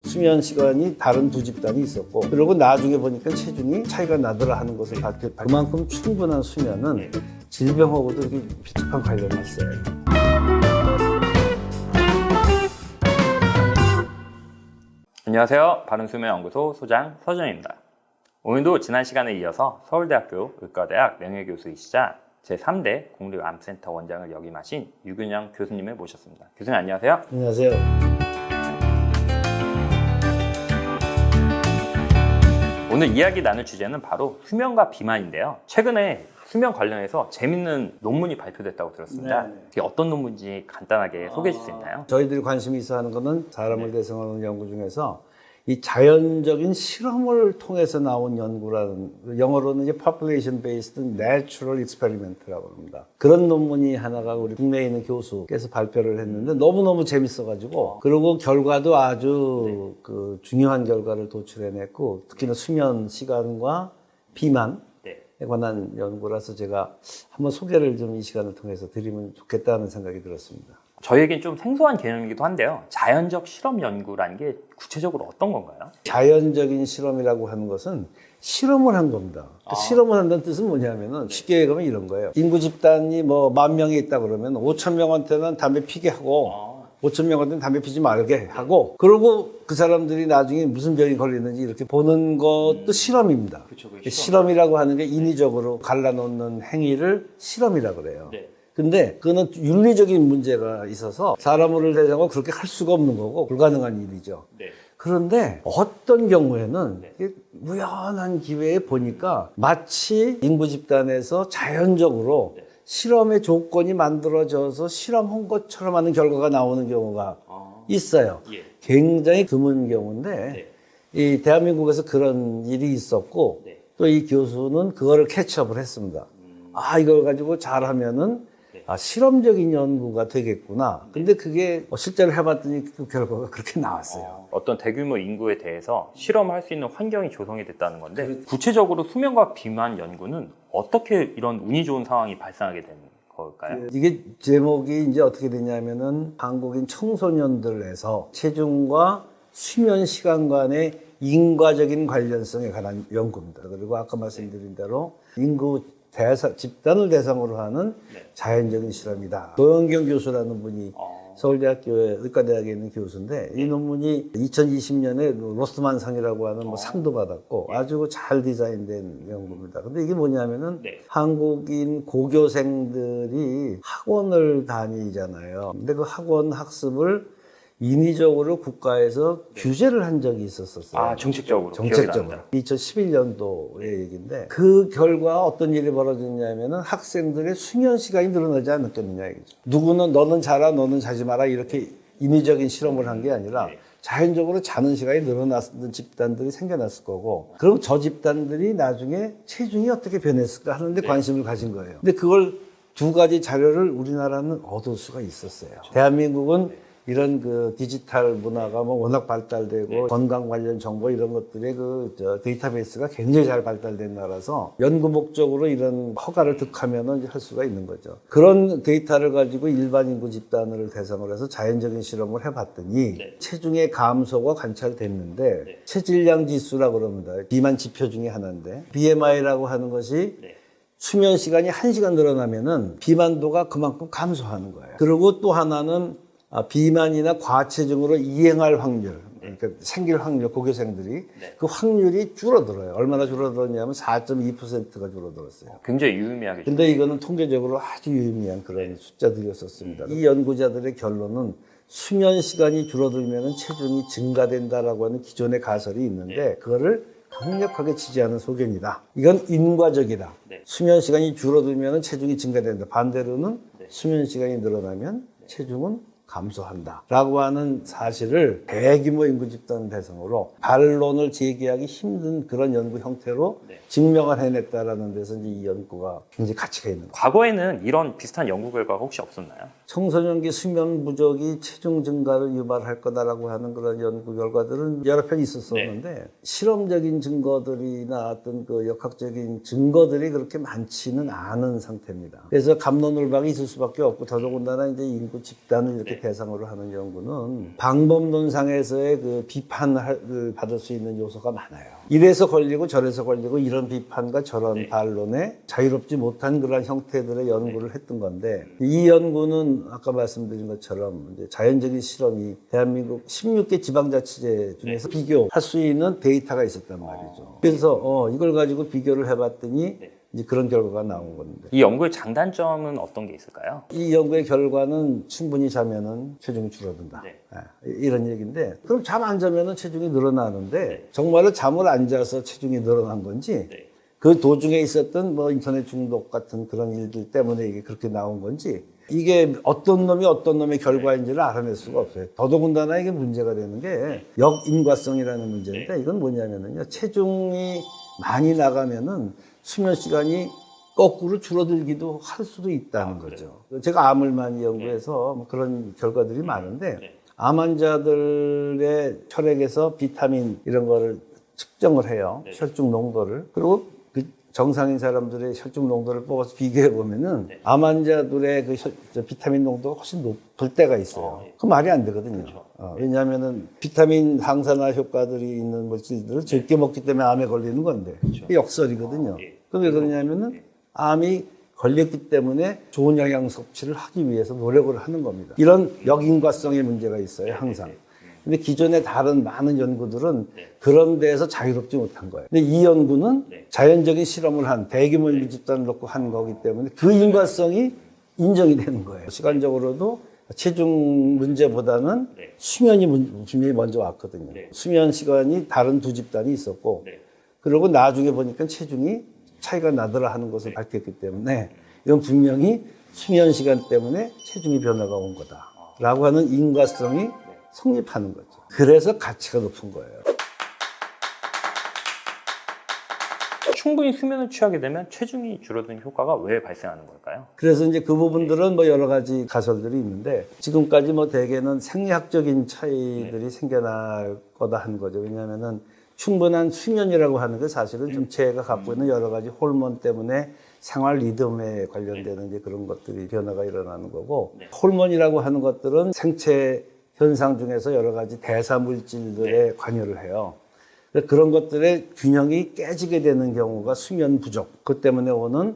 수면 시간이 다른 두 집단이 있었고, 그리고 나중에 보니까 체중이 차이가 나더라 하는 것을 봤기 때문에 그만큼 충분한 수면은 질병하고도 이렇게 밀접한 관련이 있어요. 안녕하세요. 바른수면연구소 소장 서준입니다. 오늘도 지난 시간에 이어서 서울대학교 의과대학 명예교수이시자 제3대 국립암센터 원장을 역임하신 유균영 교수님을 모셨습니다. 교수님 안녕하세요. 안녕하세요. 오늘 이야기 나눌 주제는 바로 수면과 비만인데요. 최근에 수면 관련해서 재밌는 논문이 발표됐다고 들었습니다. 그게 어떤 논문인지 간단하게 소개해 줄 수 있나요? 저희들이 관심이 있어 하는 것은 사람을 대상으로 하는 연구 중에서 이 자연적인 실험을 통해서 나온 연구라는, 영어로는 이제 population based natural experiment라고 합니다. 그런 논문이 하나가 우리 국내에 있는 교수께서 발표를 했는데 너무너무 재밌어가지고, 그리고 결과도 아주 그 중요한 결과를 도출해냈고, 특히나 수면 시간과 비만에 관한 연구라서 제가 한번 소개를 좀 이 시간을 통해서 드리면 좋겠다는 생각이 들었습니다. 저희에겐 좀 생소한 개념이기도 한데요. 자연적 실험 연구라는 게 구체적으로 어떤 건가요? 자연적인 실험이라고 하는 것은 실험을 한 겁니다. 실험을 한다는 뜻은 뭐냐면은 쉽게 얘기하면 이런 거예요. 인구 집단이 뭐 10,000명이 있다 그러면 5,000명한테는 담배 피게 하고 5,000명한테는 담배 피지 말게 하고, 그리고 그 사람들이 나중에 무슨 병이 걸리는지 이렇게 보는 것도 실험입니다. 그렇죠, 실험이라고 하는 게 인위적으로 갈라놓는 행위를 실험이라고 그래요. 근데 그거는 윤리적인 문제가 있어서 사람을 대상으로 그렇게 할 수가 없는 거고 불가능한 일이죠. 그런데 어떤 경우에는 우연한 기회에 보니까 마치 인구 집단에서 자연적으로 실험의 조건이 만들어져서 실험한 것처럼 하는 결과가 나오는 경우가 있어요. 굉장히 드문 경우인데 이 대한민국에서 그런 일이 있었고, 또 이 교수는 그거를 캐치업을 했습니다. 이걸 가지고 잘하면은 실험적인 연구가 되겠구나. 근데 그게 실제로 해봤더니 그 결과가 그렇게 나왔어요. 어떤 대규모 인구에 대해서 실험할 수 있는 환경이 조성이 됐다는 건데, 구체적으로 수면과 비만 연구는 어떻게 이런 운이 좋은 상황이 발생하게 되는 걸까요? 이게 제목이 이제 어떻게 되냐면은 한국인 청소년들에서 체중과 수면 시간 간의 인과적인 관련성에 관한 연구입니다. 그리고 아까 말씀드린 대로 인구 집단을 대상으로 하는 자연적인 실험이다. 노영경 교수라는 분이 서울대학교의 의과대학에 있는 교수인데, 이 논문이 2020년에 로스트만상이라고 하는 뭐 상도 받았고 아주 잘 디자인된 연구입니다. 근데 이게 뭐냐면은 한국인 고교생들이 학원을 다니잖아요. 근데 그 학원 학습을 인위적으로 국가에서 규제를 한 적이 있었어요. 정책적으로. 2011년도의 얘기인데, 그 결과 어떤 일이 벌어졌냐면은 학생들의 수면 시간이 늘어나지 않았겠느냐 이거죠. 누구는 너는 자라 너는 자지 마라 이렇게 인위적인 실험을 한 게 아니라 자연적으로 자는 시간이 늘어났던 집단들이 생겨났을 거고, 그리고 저 집단들이 나중에 체중이 어떻게 변했을까 하는데 관심을 가진 거예요. 근데 그걸 두 가지 자료를 우리나라는 얻을 수가 있었어요. 대한민국은 이런 그 디지털 문화가 뭐 워낙 발달되고 건강 관련 정보 이런 것들의 데이터베이스가 굉장히 잘 발달된 나라서 연구 목적으로 이런 허가를 득하면은 할 수가 있는 거죠. 그런 데이터를 가지고 일반 인구 집단을 대상으로 해서 자연적인 실험을 해봤더니 체중의 감소가 관찰됐는데, 체질량 지수라고 그럽니다. 비만 지표 중에 하나인데, BMI라고 하는 것이 수면 시간이 1시간 늘어나면은 비만도가 그만큼 감소하는 거예요. 그리고 또 하나는 비만이나 과체중으로 이행할 확률, 그러니까 생길 확률, 고교생들이 그 확률이 줄어들어요. 얼마나 줄어들었냐면 4.2%가 줄어들었어요. 굉장히 유의미하게. 근데 이거는 통계적으로 아주 유의미한 그런 숫자들이었었습니다. 이 연구자들의 결론은 수면 시간이 줄어들면 체중이 증가된다라고 하는 기존의 가설이 있는데, 그거를 강력하게 지지하는 소견이다. 이건 인과적이다. 수면 시간이 줄어들면 체중이 증가된다. 반대로는 수면 시간이 늘어나면 체중은 감소한다 라고 하는 사실을 대규모 인구 집단 대상으로 반론을 제기하기 힘든 그런 연구 형태로 증명을 해냈다라는 데서 이제 이 연구가 굉장히 가치가 있는 거예요. 과거에는 이런 비슷한 연구 결과가 혹시 없었나요? 청소년기 수면 부족이 체중 증가를 유발할 거다라고 하는 그런 연구 결과들은 여러 편 있었었는데, 실험적인 증거들이나 어떤 그 역학적인 증거들이 그렇게 많지는 않은 상태입니다. 그래서 갑론을박이 있을 수밖에 없고, 더더군다나 이제 인구 집단을 이렇게 환자들을 대상으로 하는 연구는 방법론상에서의 그 비판을 받을 수 있는 요소가 많아요. 이래서 걸리고 저래서 걸리고 이런 비판과 저런 반론에 자유롭지 못한 그런 형태들의 연구를 했던 건데, 이 연구는 아까 말씀드린 것처럼 이제 자연적인 실험이 대한민국 16개 지방자치제 중에서 비교할 수 있는 데이터가 있었단 말이죠. 그래서 이걸 가지고 비교를 해봤더니 이제 그런 결과가 나온 건데, 이 연구의 장단점은 어떤 게 있을까요? 이 연구의 결과는 충분히 자면은 체중이 줄어든다. 이런 얘기인데, 그럼 잠 안 자면은 체중이 늘어나는데 정말로 잠을 안 자서 체중이 늘어난 건지 그 도중에 있었던 뭐 인터넷 중독 같은 그런 일들 때문에 이게 그렇게 나온 건지, 이게 어떤 놈이 어떤 놈의 결과인지를 알아낼 수가 없어요. 더더군다나 이게 문제가 되는 게 역인과성이라는 문제인데, 이건 뭐냐면은요, 체중이 많이 나가면은 수면 시간이 거꾸로 줄어들기도 할 수도 있다는 거죠. 제가 암을 많이 연구해서 뭐 그런 결과들이 많은데, 암 환자들의 혈액에서 비타민 이런 거를 측정을 해요. 혈중 농도를. 그리고 그 정상인 사람들의 혈중 농도를 뽑아서 비교해 보면은 암 환자들의 그 비타민 농도가 훨씬 높을 때가 있어요. 그 말이 안 되거든요. 왜냐하면은 비타민 항산화 효과들이 있는 물질들을 적게 먹기 때문에 암에 걸리는 건데, 그게 역설이거든요. 그럼 왜 그러냐면은 암이 걸렸기 때문에 좋은 영양 섭취를 하기 위해서 노력을 하는 겁니다. 이런 역인과성의 문제가 있어요, 항상. 근데 기존의 다른 많은 연구들은 그런 데에서 자유롭지 못한 거예요. 근데 이 연구는 자연적인 실험을 한 대규모 인구 집단을 놓고 한 거기 때문에 그 인과성이 인정이 되는 거예요. 시간적으로도 체중 문제보다는 수면이 분명히 먼저 왔거든요. 수면 시간이 다른 두 집단이 있었고, 그리고 나중에 보니까 체중이 차이가 나더라 하는 것을 밝혔기 때문에 이건 분명히 수면 시간 때문에 체중의 변화가 온 거다라고 하는 인과성이 성립하는 거죠. 그래서 가치가 높은 거예요. 충분히 수면을 취하게 되면 체중이 줄어드는 효과가 왜 발생하는 걸까요? 그래서 이제 그 부분들은 뭐 여러 가지 가설들이 있는데, 지금까지 뭐 대개는 생리학적인 차이들이 생겨날 거다 하는 거죠. 왜냐하면은 충분한 수면이라고 하는 게 사실은 인체가 갖고 있는 여러 가지 호르몬 때문에 생활 리듬에 관련되는 이제 그런 것들이 변화가 일어나는 거고, 호르몬이라고 하는 것들은 생체 현상 중에서 여러 가지 대사 물질들에 관여를 해요. 그런 것들의 균형이 깨지게 되는 경우가 수면 부족, 그 때문에 오는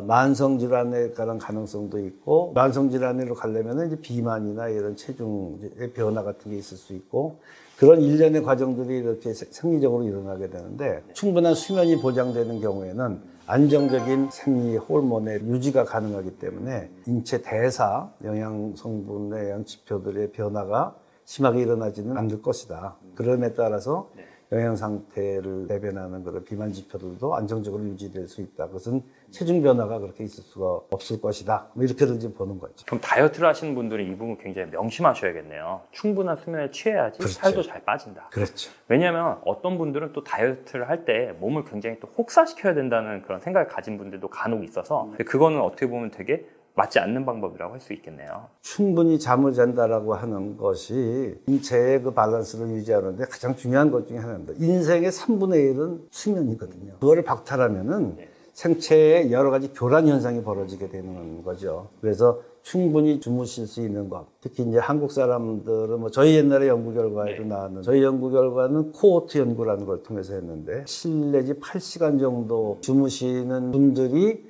만성 질환에 관한 가능성도 있고, 만성 질환으로 가려면 이제 비만이나 이런 체중의 변화 같은 게 있을 수 있고, 그런 일련의 과정들이 이렇게 생리적으로 일어나게 되는데, 충분한 수면이 보장되는 경우에는 안정적인 생리 호르몬의 유지가 가능하기 때문에 인체 대사, 영양 성분의 영양 지표들의 변화가 심하게 일어나지는 않을 것이다. 그럼에 따라서 영양 상태를 대변하는 그런 비만 지표들도 안정적으로 유지될 수 있다. 그것은 체중 변화가 그렇게 있을 수가 없을 것이다. 뭐 이렇게들 이제 보는 거죠. 그럼 다이어트를 하시는 분들은 이 부분 굉장히 명심하셔야겠네요. 충분한 수면을 취해야지 그렇죠. 살도 잘 빠진다. 그렇죠. 왜냐하면 어떤 분들은 또 다이어트를 할 때 몸을 굉장히 또 혹사시켜야 된다는 그런 생각을 가진 분들도 간혹 있어서, 그거는 어떻게 보면 되게 맞지 않는 방법이라고 할 수 있겠네요. 충분히 잠을 잔다라고 하는 것이 인체의 그 밸런스를 유지하는데 가장 중요한 것 중에 하나입니다. 인생의 3분의 1은 수면이거든요. 그거를 박탈하면은 생체에 여러 가지 교란 현상이 벌어지게 되는 거죠. 그래서 충분히 주무실 수 있는 것. 특히 이제 한국 사람들은 뭐 저희 옛날에 연구 결과에도 나왔는, 저희 연구 결과는 코호트 연구라는 걸 통해서 했는데 7 내지 8시간 정도 주무시는 분들이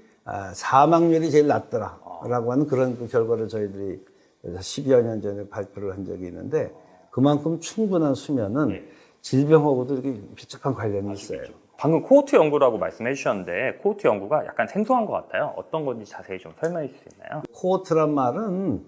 사망률이 제일 낮더라라고 하는 그런 그 결과를 저희들이 10여 년 전에 발표를 한 적이 있는데, 그만큼 충분한 수면은 질병하고도 이렇게 밀접한 관련이 있어요. 방금 코호트 연구라고 말씀해 주셨는데, 코호트 연구가 약간 생소한 것 같아요. 어떤 건지 자세히 좀 설명해 주실 수 있나요? 코호트란 말은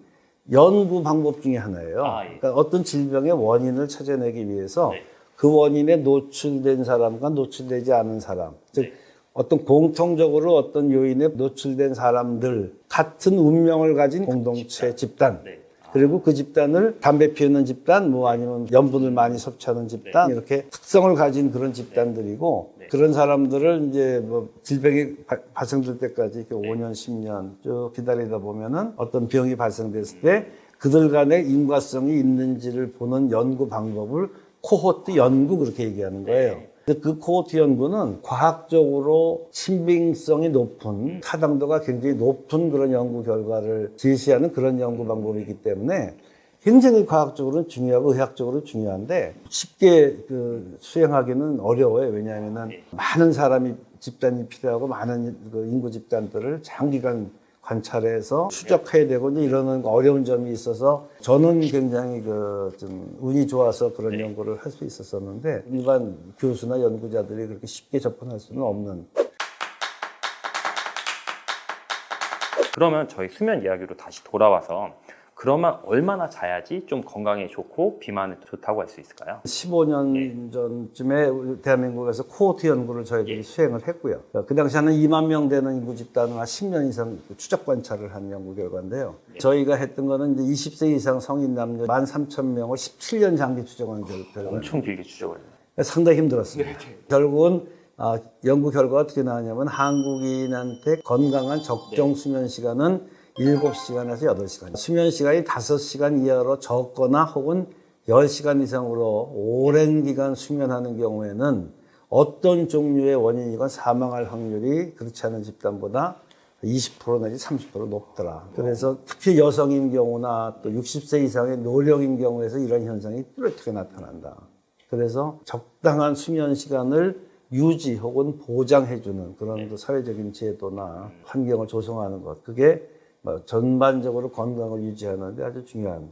연구 방법 중에 하나예요. 그러니까 어떤 질병의 원인을 찾아내기 위해서 그 원인에 노출된 사람과 노출되지 않은 사람, 즉 어떤 공통적으로 어떤 요인에 노출된 사람들, 같은 운명을 가진 공동체 집단, 그리고 그 집단을 담배 피우는 집단, 뭐 아니면 염분을 많이 섭취하는 집단, 이렇게 특성을 가진 그런 집단들이고, 그런 사람들을 이제 뭐 질병이 발생될 때까지 이렇게 5년, 10년 쭉 기다리다 보면은 어떤 병이 발생됐을 때 그들 간의 인과성이 있는지를 보는 연구 방법을 코호트 연구 그렇게 얘기하는 거예요. 근데 그 코호르트 연구는 과학적으로 신빙성이 높은, 타당도가 굉장히 높은 그런 연구 결과를 제시하는 그런 연구 방법이기 때문에 굉장히 과학적으로는 중요하고 의학적으로 중요한데 쉽게 수행하기는 어려워요. 왜냐하면 많은 사람이 집단이 필요하고 많은 그 인구 집단들을 장기간 관찰해서 추적해야 되고 이제 이러는 어려운 점이 있어서 저는 굉장히 좀 운이 좋아서 그런 연구를 할 수 있었었는데 일반 교수나 연구자들이 그렇게 쉽게 접근할 수는 없는. 그러면 저희 수면 이야기로 다시 돌아와서 그러면 얼마나 자야지 좀 건강에 좋고 비만에 좋다고 할 수 있을까요? 15년 전쯤에 우리 대한민국에서 코호르트 연구를 저희들이 수행을 했고요. 그 당시 한 2만 명 되는 인구 집단을 한 10년 이상 추적 관찰을 한 연구 결과인데요. 저희가 했던 거는 이제 20세 이상 성인 남녀 13,000명을 17년 장기 추적한 결과. 엄청 길게 추적을 했네요. 상당히 힘들었습니다. 결국은 연구 결과가 어떻게 나왔냐면 한국인한테 건강한 적정 수면 시간은 7시간에서 8시간. 수면 시간이 5시간 이하로 적거나 혹은 10시간 이상으로 오랜 기간 수면하는 경우에는 어떤 종류의 원인이건 사망할 확률이 그렇지 않은 집단보다 20% 내지 30% 높더라. 그래서 특히 여성인 경우나 또 60세 이상의 노령인 경우에서 이런 현상이 뚜렷하게 나타난다. 그래서 적당한 수면 시간을 유지 혹은 보장해주는 그런 또 사회적인 제도나 환경을 조성하는 것. 그게 전반적으로 건강을 유지하는 데 아주 중요한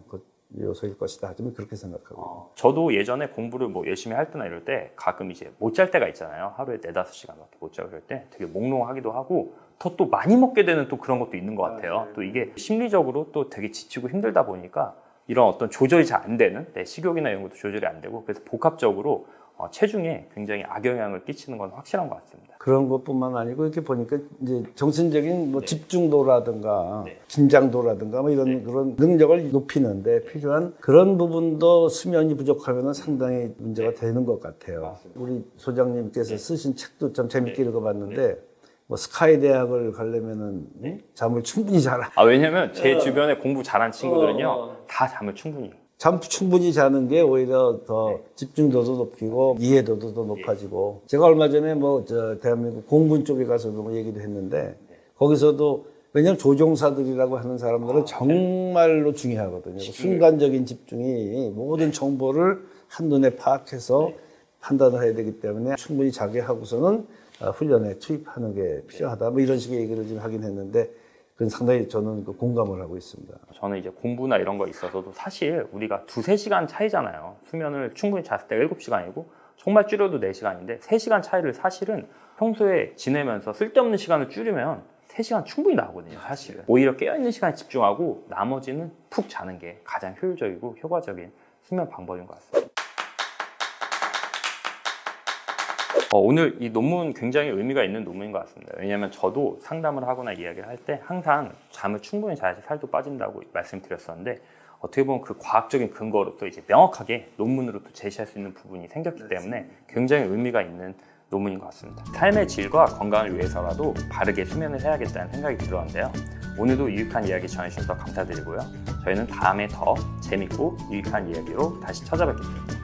요소일 것이다. 저는 그렇게 생각하고. 저도 예전에 공부를 뭐 열심히 할 때나 이럴 때 가끔 이제 못 잘 때가 있잖아요. 하루에 4-5시간밖에 못 자고 이럴 때 되게 몽롱하기도 하고 더 또 많이 먹게 되는 또 그런 것도 있는 것 같아요. 또 이게 심리적으로 또 되게 지치고 힘들다 보니까 이런 어떤 조절이 잘 안 되는 내 식욕이나 이런 것도 조절이 안 되고 그래서 복합적으로 체중에 굉장히 악영향을 끼치는 건 확실한 것 같습니다. 그런 것뿐만 아니고 이렇게 보니까 이제 정신적인 집중도라든가 긴장도라든가 이런 그런 능력을 높이는데 필요한 그런 부분도 수면이 부족하면 상당히 문제가 되는 것 같아요. 우리 소장님께서 쓰신 책도 참 재밌게 읽어봤는데 스카이 대학을 가려면은 잠을 충분히 자라. 왜냐면 제 주변에 공부 잘한 친구들은요 다 잠을 충분히. 잠 충분히 자는 게 오히려 더 집중도도 높이고 이해도도 더 높아지고 제가 얼마 전에 대한민국 공군 쪽에 가서도 얘기도 했는데 거기서도 왜냐하면 조종사들이라고 하는 사람들은 정말로 중요하거든요. 순간적인 집중이 모든 정보를 한눈에 파악해서 판단을 해야 되기 때문에 충분히 자게 하고서는 훈련에 투입하는 게 필요하다. 이런 식의 얘기를 좀 하긴 했는데 그건 상당히 저는 공감을 하고 있습니다. 저는 이제 공부나 이런 거 있어서도 사실 우리가 2-3시간 차이잖아요. 수면을 충분히 잤을 때 7시간이고 정말 줄여도 4시간인데 3시간 차이를 사실은 평소에 지내면서 쓸데없는 시간을 줄이면 3시간 충분히 나오거든요. 사실은. 오히려 깨어있는 시간에 집중하고 나머지는 푹 자는 게 가장 효율적이고 효과적인 수면 방법인 것 같습니다. 오늘 이 논문 굉장히 의미가 있는 논문인 것 같습니다. 왜냐하면 저도 상담을 하거나 이야기를 할 때 항상 잠을 충분히 자야지 살도 빠진다고 말씀드렸었는데 어떻게 보면 그 과학적인 근거로 또 이제 명확하게 논문으로 또 제시할 수 있는 부분이 생겼기 때문에 굉장히 의미가 있는 논문인 것 같습니다. 삶의 질과 건강을 위해서라도 바르게 수면을 해야겠다는 생각이 들었는데요. 오늘도 유익한 이야기 전해주셔서 감사드리고요. 저희는 다음에 더 재밌고 유익한 이야기로 다시 찾아뵙겠습니다.